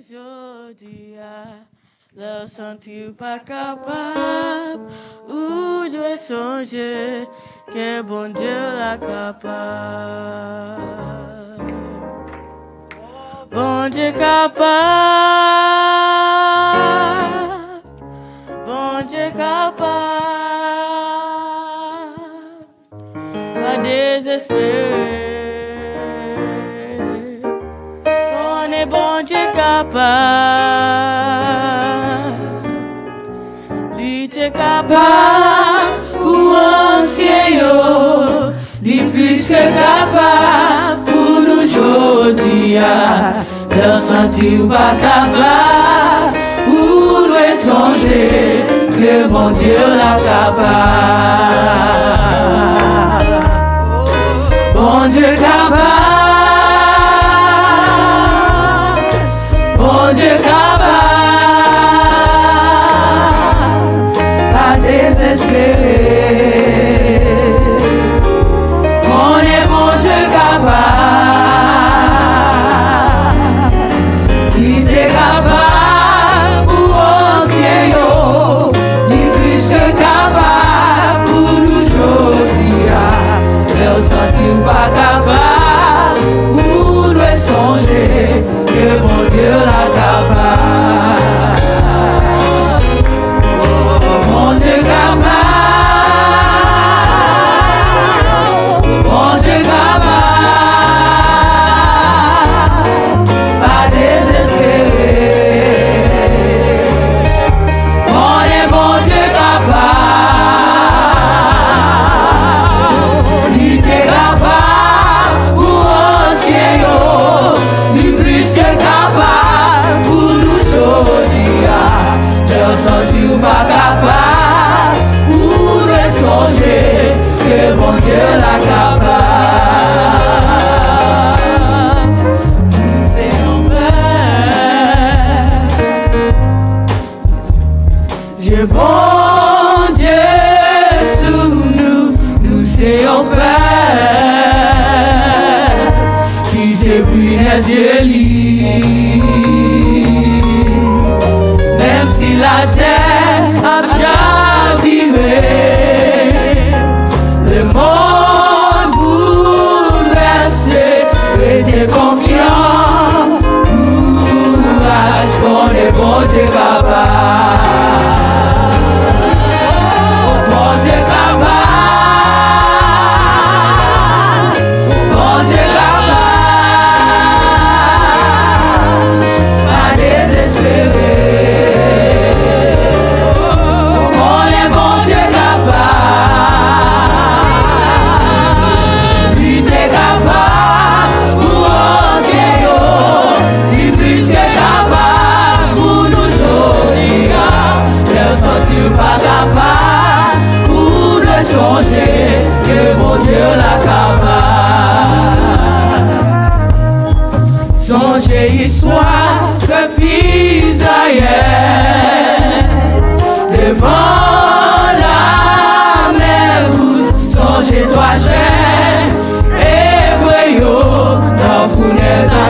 aujourd'hui, leur sentir pas capable, ou de songer que bon Dieu l'a capable. Bon Dieu capable, bon Dieu capable, pas désespérer. On est bon Dieu capable, lui t'es capable, ou ancien yo, lui plus que capable pour nous aujourd'hui. Leur sentir pas capable, ou doit songer que mon Dieu l'a capable. Bon Dieu capable, bon Dieu capable, pas désespérer. On est bon Dieu capable. Capable pour ancien yo, ni plus que capable pour nous aujourd'hui. Leur sentir pas capable, ou doit songer que mon Dieu l'a capable. Mon Dieu capable, mon Dieu capable, pas désespérer. Sentir pas capable, ou de songer que mon Dieu l'a capable. C'est mon Père, Dieu bon Dieu sous nous, nous c'est un Père qui s'est pris les yeux libres. Même si la terre a chaviré, le monde bouleversé, restez confiant, courage qu'on est bon Dieu capable. Bon Dieu capable, bon Dieu capable, pas désespérer. Pas capable, ou de songer que mon Dieu l'a capable. Songez histoire que Israël devant la mer rouge. Songez toi, j'ai Hébreu dans fournaise à